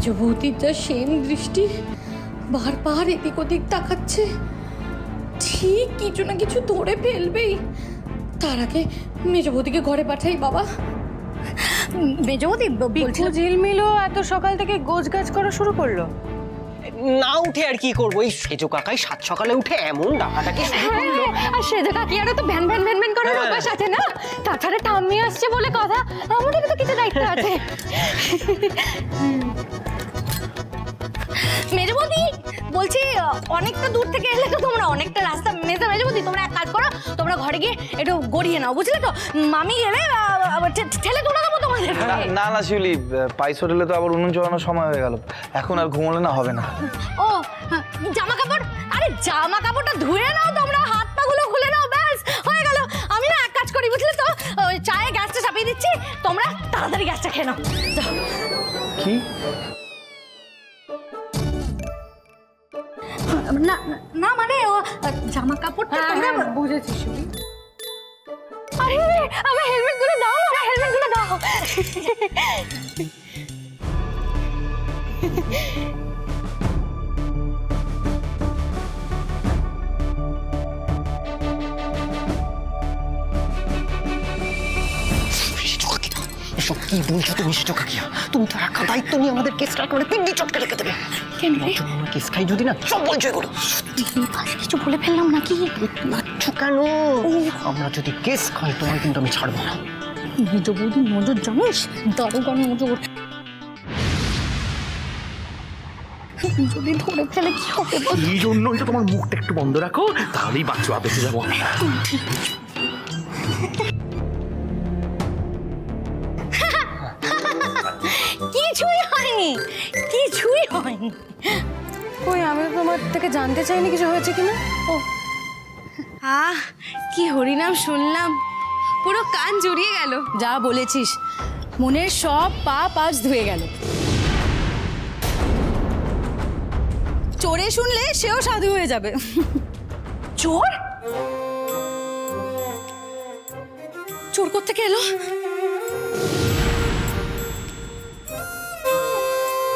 মেজ বৌদির যা সেম দৃষ্টি, বারবার এদিক ওদিক তাকাচ্ছে, ঠিক কিছু না কিছু ধরে ফেলবেই। তার আগে মেজ বৌদিকে ঘরে পাঠাই বাবা। মেজ বৌদি বলছে ঝিলমিলও এত সকাল থেকে গোছ গাছ করা শুরু করলো। না উঠে আর কি করবো, এই সেজো কাকাই সাত সকালে উঠে এমন ডাকাটাকে শুরু করলো। আর সেজো কাকিয়ারও তো ভ্যান ভ্যান ভ্যান ভ্যান করার অভ্যাস আছে না, তাছাড়া ঠাম্মি আসছে বলে কথা, আমাদেরও তো কিছু দায়িত্ব আছে। মেজ বৌদি বলছি অনেকটা দূর থেকে এলে তো তোমরা, অনেকটা রাস্তা মেজ বৌদি তোমরা এক কাজ করো, তোমরা ঘরে গিয়ে একটু গড়িয়ে নাও, বুঝলে তো? মামি গেলে ঠেলে তুলে দেবো তোমাদের। না না শিউলি, পাইস হোটেলে তো আবার উনুন চড়ানোর সময় হয়ে গেল, এখন আর ঘুমোলে না হবে না। ও জামা কাপড়, আরে জামা কাপড়টা ধুয়ে নাও তোমরা, হাত পা গুলো খুলে নাও, ব্যাস হয়ে গেল। আমি না এক কাজ করি বুঝলে তো, ওই চায়ে গ্যাসটা চাপিয়ে দিচ্ছি, তোমরা তাড়াতাড়ি গ্যাসটা খেয়ে নাও। যাও। কি? না না মানে ও জামা কাপড়টা তোমরা বুঝেছি। আরে আমার হেলমেট গুলো দাও, আমার হেলমেট গুলো দাও। এসব কি বলছো তুমি সেজো কাকিয়া? তুমি তো একা দায়িত্ব নিয়ে আমাদের কেসটা করে পিন্ডি চটকে রেখে দেবে। কেন রে? আমরা কেস খাই যদি না, সব বলছো এগুলো। কিছু বলে ফেললাম নাকি? মারছো কেন? আমরা যদি কেস খাই তোমায় কিন্তু আমি ছাড়বো না। মেজ বৌদি নজর জানিস, দারোগান নজর। যদি ধরে ফেলে কি হবে? এই জন্যই তো তোমার মুখটা একটু বন্ধ রাখো, তাহলেই বাচ্চা বেঁচে যাবো। কিছুই হয়নি, কিছুই হয়নি। কই, আমি তো তোমার থেকে জানতে চাইনি কিছু হয়েছে কিনা। আহ কি হরিনাম শুনলাম, পুরো কান জুড়িয়ে গেল। যা বলেছিস, মনের সব পাপ আজ ধুয়ে গেল। চোরে শুনলে সেও সাধু হয়ে যাবে। চোর? চোর কোত্থেকে এলো?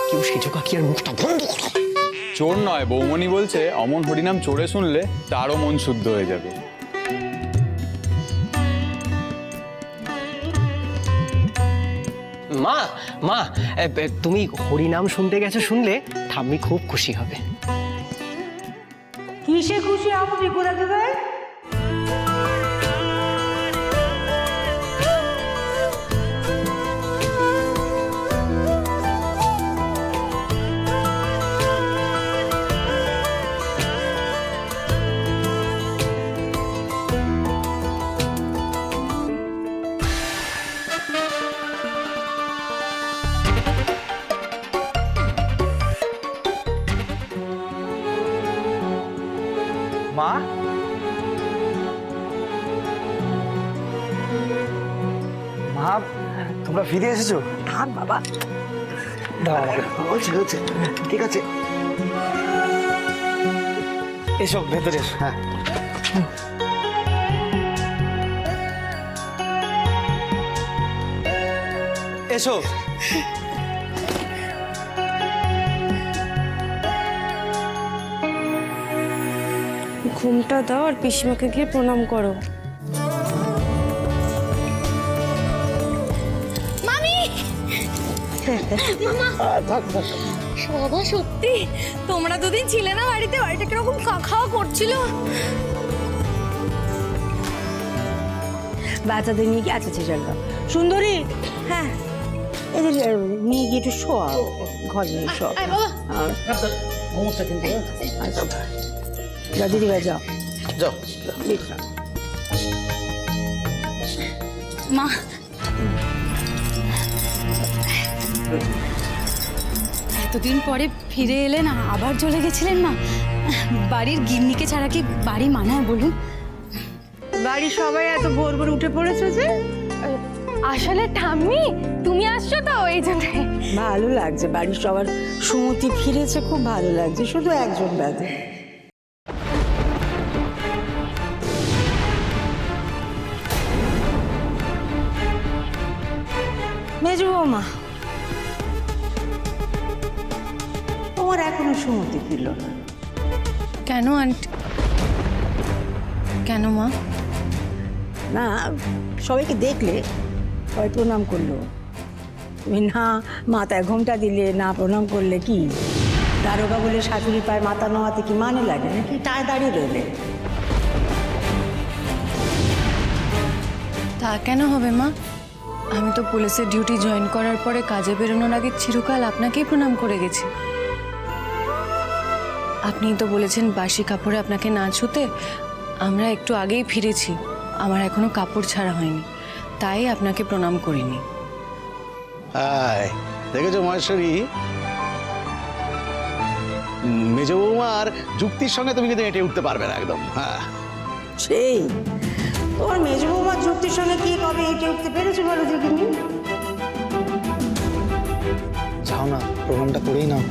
কেউ সেজো কাকিয়ার মুখটা বন্ধ করো। চোর নয়, বৌমনি বলছে অমন হরিনাম চোরে শুনলে তারও মন শুদ্ধ হয়ে যাবে। মা মা, তুমি হরিনাম শুনতে গেছো শুনলে ঠাম্মি খুব খুশি হবে। কিসে খুশি হব ত্রিপুরা দেবে? মা, মা তোমরা ফিরে এসেছো? থাক বাবা, হচ্ছে হচ্ছে, ঠিক আছে, এসো ভেতরে এসো। হ্যাঁ এসো। ঘুমটা দাও আর পিসিমাকে গিয়ে প্রণাম করো। মামি, বাবা সত্যি তোমরা দুদিন ছিলে না বাড়িতে, বাড়িটা কিরকম খাওয়া করছিল। বাচ্চাদের নিয়ে কি আচ্ছা চলো সুন্দরী, হ্যাঁ এদের নিয়ে গিয়ে একটু শোয়া, ঘর নিয়ে শোয়া। যা দিদি ভাই যাও যাও। মা, এতদিন পরে ফিরে এলেন, আবার চলে গেছিলেন না। বাড়ির গিন্নিকে ছাড়া কি বাড়ি মানায় বলুন? বাড়ির সবাই এত ভোর ভোর উঠে পড়েছে যে। আসলে ঠাম্মি তুমি আসছো তো এই জন্য। ভালো লাগছে, বাড়ির সবার সুমতি ফিরেছে, খুব ভালো লাগছে, শুধু একজন বাদে। মেজু বৌমা, তোমার এখনো সুমতি ফিরল না। কেন আন্টি? কেন মা? না, সবাইকে দেখলে সবাই প্রণাম করলো, তুমি না মাথায় ঘোমটা দিলে, না প্রণাম করলে কি দারোগা বলে শাশুড়ি পায়ে মাথা নোয়াতে কি মানে লাগে নাকি? টায় দাঁড়িয়ে রইলে। তা কেন হবে মা? আমি তো পুলিশের ডিউটি জয়েন করার পরে কাজে বেরোনোর আগে চিরকাল আপনাকেই প্রণাম করে গেছি। আপনি তো বলেছেন বাসি কাপড়ে আপনাকে না ছুতে। আমরা একটু আগেই ফিরেছি, আমার এখনো কাপড় ছাড়া হয়নি, তাই আপনাকে প্রণাম করিনি। হাই, দেখেছো মহেশ্বরী, মেজ বৌমার যুক্তির সঙ্গে তুমি কিন্তু এঁটে উঠতে পারবে না একদম। হ্যাঁ, সেই তোমার মেজ বৌমার যুক্তির সঙ্গে কি কবে এঁটে উঠতে পেরেছো বলো দেখিনি? যাও না, প্রণামটা করেই নাও।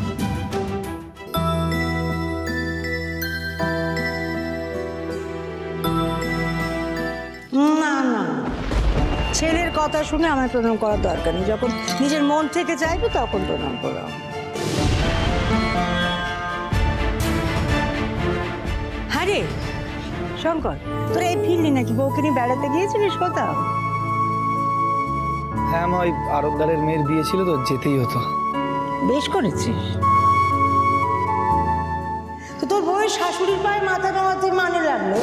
না না, ছেলের কথা শুনে আমার প্রণাম করার দরকার নেই। যখন নিজের মন থেকে চাইবে তখন প্রণাম করো। আরে শঙ্কর, তোরা এই ফিরলি নাকি? বউকে নিয়ে বেড়াতে গিয়েছিলিস কোথাও? হ্যাঁ মা, ওই আরবদারের মেয়ের বিয়ে ছিল তো, যেতেই হতো। বেশ করেছিস। তো তোর বউয়ের শাশুড়ির পায়ে মাথা নোয়াতে মানে লাগলো,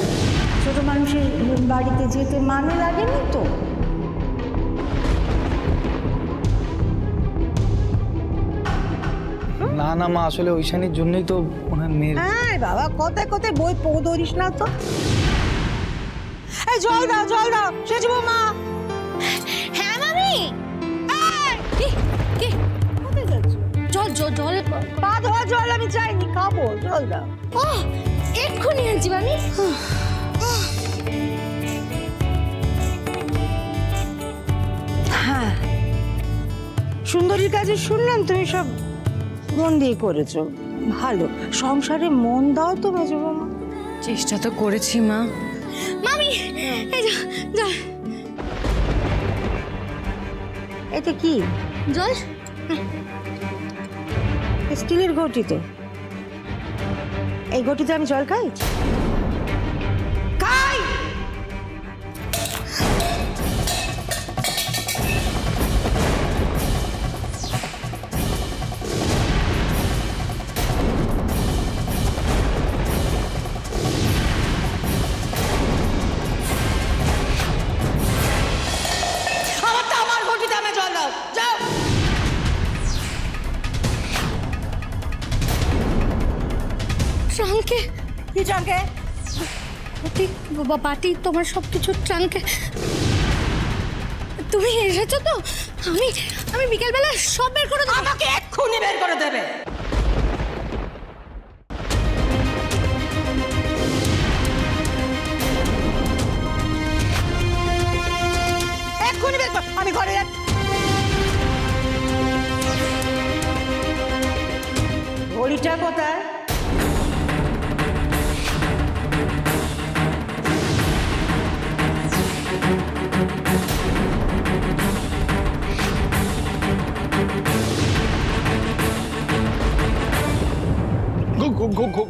ছোট মানুষের বাড়িতে যেতে মানে লাগেনি তো? না না মা, আসলে ঐশানীর জন্যই তো ওনার মেয়ের। হ্যাঁ বাবা, কথায় কথায় বই ধরিস না তো। এই জল দাও, জল দাও, সেচ বৌমা। হ্যাঁ মামি। কোথায় যাচ্ছ? জল জল জল। পা ধোয়া জল আমি চাইনি, খাবো, জল দাও। ও এক্ষুনি আনছি মামি। হ্যাঁ, সুন্দরীর কাছে শুনলাম তুমি সব মন দিয়ে করেছো, ভালো। সংসারে মন দাও তো মেজো বৌমা। চেষ্টা তো করেছি মা। মামি এই জল। এটা কি জল? স্টিলের ঘটি তো। এই ঘটিতে আমি জল খাই? খাই। আমার ঘটিতে আমি জল দাও, যাও। ট্রাঙ্কে? কি ট্রাঙ্কে? বাটি তোমার সব কিছু ট্রাঙ্কে। তুমি এসেছো তো? আমি বিকেলবেলা সব বের করে দেবো। আমাকে এক্ষুনি বের করে দেবে। এক্ষুনি বের কর, আমি ঘরে যাচ্ছি। ঘড়িটা কোথায়?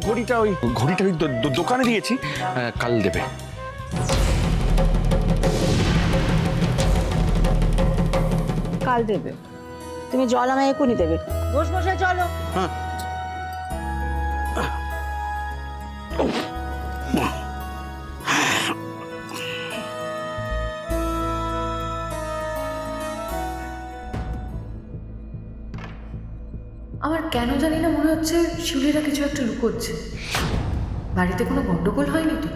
ঘড়িটা ওই দোকানে দিয়েছি, কাল দেবে। কাল দেবে? তুমি জল আমায় এক্ষুনি দেবে। বস বসে চলো। হ্যাঁ। আমার কেন জানি না মনে হচ্ছে শিউলিরা কিছু একটা লুকোচ্ছে। বাড়িতে কোনো গন্ডগোল হয়নি তো?